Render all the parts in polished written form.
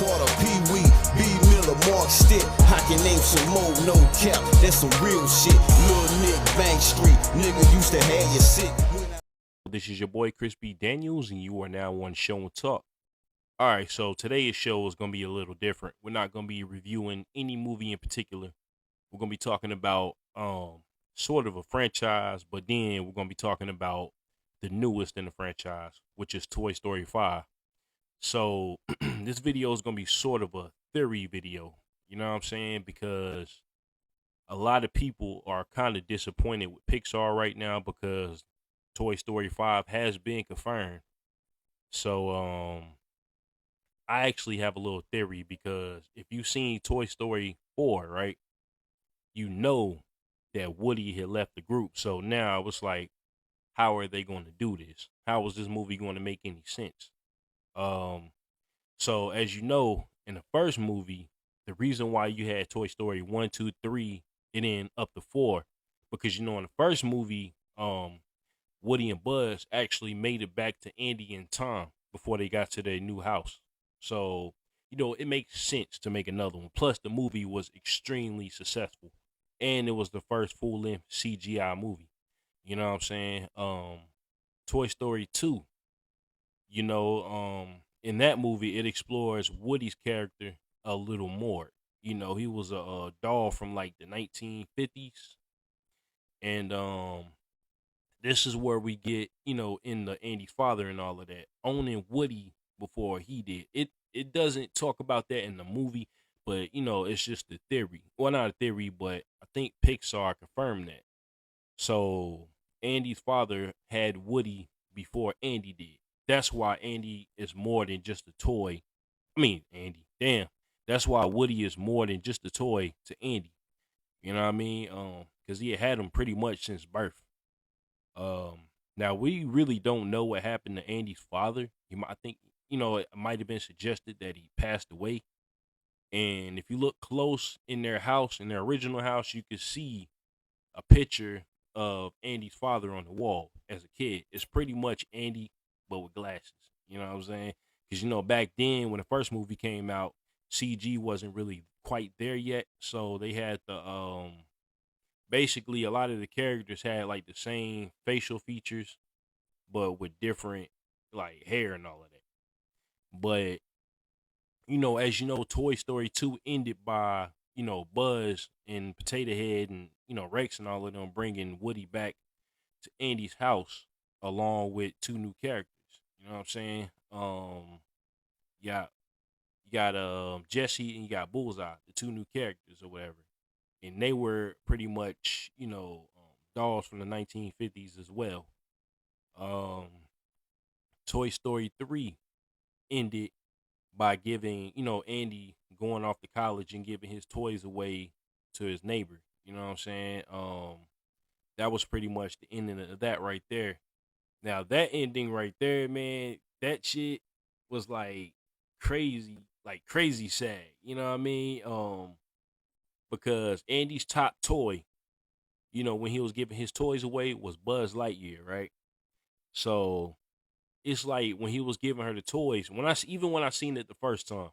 Carter, Pee Wee, B Miller, Mark Stitt. I can name some more, no cap. That's some real shit. Lil Nick, Bank Street, nigga used to have you sick. This is your boy Chris B. Daniels, and you are now on ShowNTalk. All right, so today's show is going to be a little different. We're not going to be reviewing any movie in particular. We're going to be talking about sort of a franchise, but then we're going to be talking about the newest in the franchise, which is Toy Story 5. So this video is going to be sort of a theory video, you know what I'm saying? Because a lot of people are kind of disappointed with Pixar right now because Toy Story 5 has been confirmed. So I actually have a little theory, because if you've seen Toy Story 4, right, you know that Woody had left the group. So now it was like, how are they going to do this? How is this movie going to make any sense? So as you know, in the first movie, the reason why you had Toy Story 1, 2, 3, and then up to 4, because in the first movie, Woody and Buzz actually made it back to Andy and Tom before they got to their new house. So, it makes sense to make another one. Plus, the movie was extremely successful, and it was the first full-length CGI movie. You know what I'm saying? Toy Story 2, in that movie, it explores Woody's character a little more. He was a doll from like the 1950s, and this is where we get, in the Andy's father and all of that, owning Woody before he did. It doesn't talk about that in the movie, but it's just a theory. Well, not a theory, but I think Pixar confirmed that. So Andy's father had Woody before Andy did. That's why Andy is more than just a toy. Andy. Damn. That's why Woody is more than just a toy to Andy. You know what I mean? Because he had him pretty much since birth. Now we really don't know what happened to Andy's father. I think, it might have been suggested that he passed away. And if you look close in their house, in their original house, you can see a picture of Andy's father on the wall as a kid. It's pretty much Andy, but with glasses. You know what I'm saying? Because, back then when the first movie came out, CG wasn't really quite there yet. So they had the, basically a lot of the characters had like the same facial features, but with different like hair and all of that. But, as you know, Toy Story 2 ended by, Buzz and Potato Head and, Rex and all of them bringing Woody back to Andy's house along with two new characters. You know what I'm saying? You got Jesse and you got Bullseye, the two new characters or whatever. And they were pretty much, dolls from the 1950s as well. Toy Story 3 ended by giving, Andy going off to college and giving his toys away to his neighbor. You know what I'm saying? That was pretty much the ending of that right there. Now, that ending right there, man, that shit was like crazy sad. You know what I mean? Because Andy's top toy, when he was giving his toys away, was Buzz Lightyear, right? So it's like when he was giving her the toys, when I seen it the first time,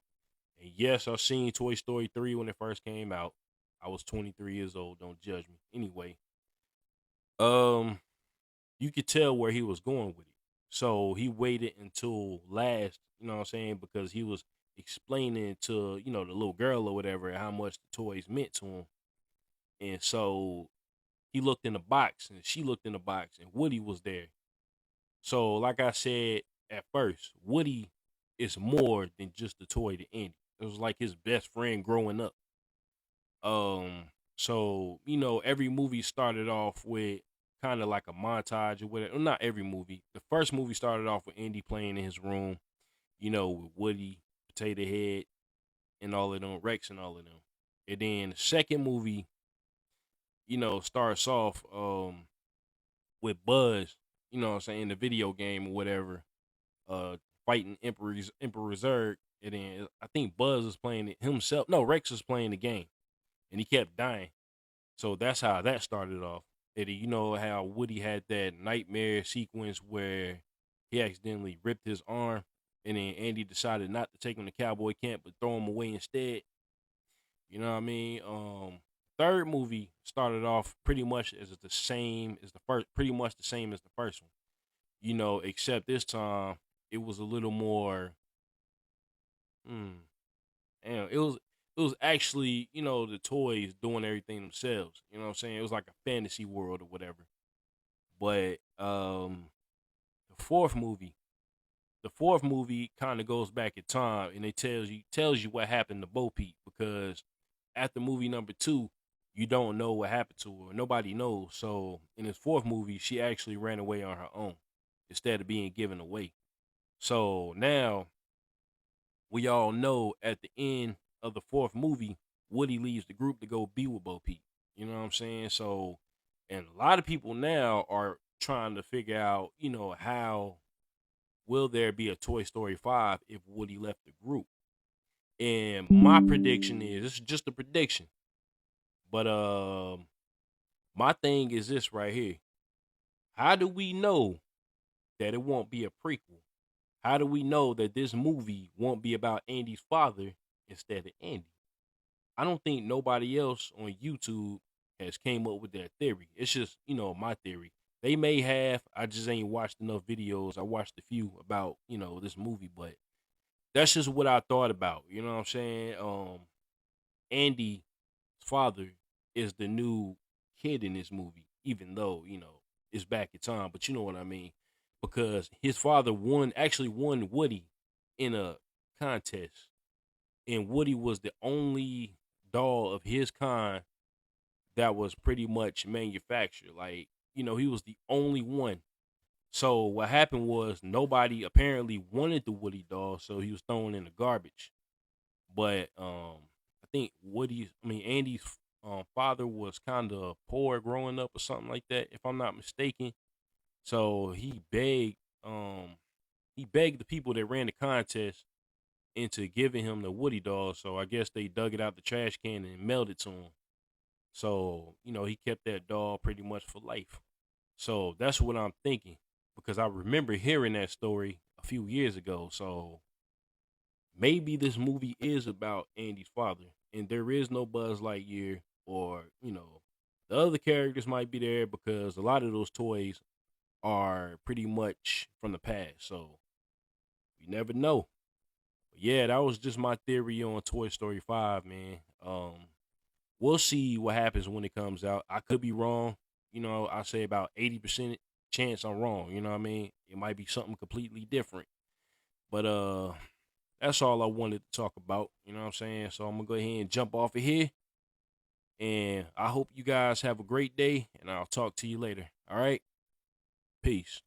and yes, I've seen Toy Story 3 when it first came out. I was 23 years old. Don't judge me. Anyway, you could tell where he was going with it. So he waited until last, you know what I'm saying, because he was explaining to, the little girl or whatever how much the toys meant to him. And so he looked in the box and she looked in the box and Woody was there. So like I said at first, Woody is more than just a toy to Andy. It was like his best friend growing up. So, every movie started off with kind of like a montage or whatever. Well, not every movie. The first movie started off with Andy playing in his room, with Woody, Potato Head, and all of them, Rex and all of them. And then the second movie, starts off with Buzz, what I'm saying, in the video game or whatever, fighting Emperor Zurg. And then I think Buzz was playing it himself. No, Rex was playing the game. And he kept dying. So that's how that started off. And you know how Woody had that nightmare sequence where he accidentally ripped his arm and then Andy decided not to take him to cowboy camp, but throw him away instead. You know what I mean? Third movie started off pretty much as the same as the first, pretty much the same as the first one. You know, except this time it was a little more. Hmm, it was actually, the toys doing everything themselves. You know what I'm saying? It was like a fantasy world or whatever. But the fourth movie, the fourth movie kind of goes back in time and it tells you what happened to Bo Peep, because after movie number two, you don't know what happened to her. Nobody knows. So in this fourth movie, she actually ran away on her own instead of being given away. So now we all know at the end of the fourth movie, Woody leaves the group to go be with Bo Peep. You know what I'm saying? So, and a lot of people now are trying to figure out, how will there be a Toy Story 5 if Woody left the group? And my prediction is, this is just a prediction, but my thing is this right here. How do we know that it won't be a prequel? How do we know that this movie won't be about Andy's father instead of Andy? I don't think nobody else on YouTube has came up with that theory. It's just, my theory. They may have. I just ain't watched enough videos. I watched a few about, this movie, but that's just what I thought about. You know what I'm saying? Andy's father is the new kid in this movie, even though, it's back in time, but you know what I mean. Because his father actually won Woody in a contest. And Woody was the only doll of his kind that was pretty much manufactured. Like, he was the only one. So what happened was nobody apparently wanted the Woody doll, so he was thrown in the garbage. But I think Andy's father was kind of poor growing up or something like that, if I'm not mistaken. So he begged the people that ran the contest into giving him the Woody doll. So I guess they dug it out the trash can and mailed it to him. So, he kept that doll pretty much for life. So that's what I'm thinking, because I remember hearing that story a few years ago. So maybe this movie is about Andy's father and there is no Buzz Lightyear, or, the other characters might be there because a lot of those toys are pretty much from the past. So you never know. But yeah, that was just my theory on Toy Story 5, man. We'll see what happens when it comes out. I could be wrong. I say about 80% chance I'm wrong. You know what I mean? It might be something completely different. But that's all I wanted to talk about. You know what I'm saying? So I'm gonna go ahead and jump off of here. And I hope you guys have a great day, and I'll talk to you later. All right? Peace.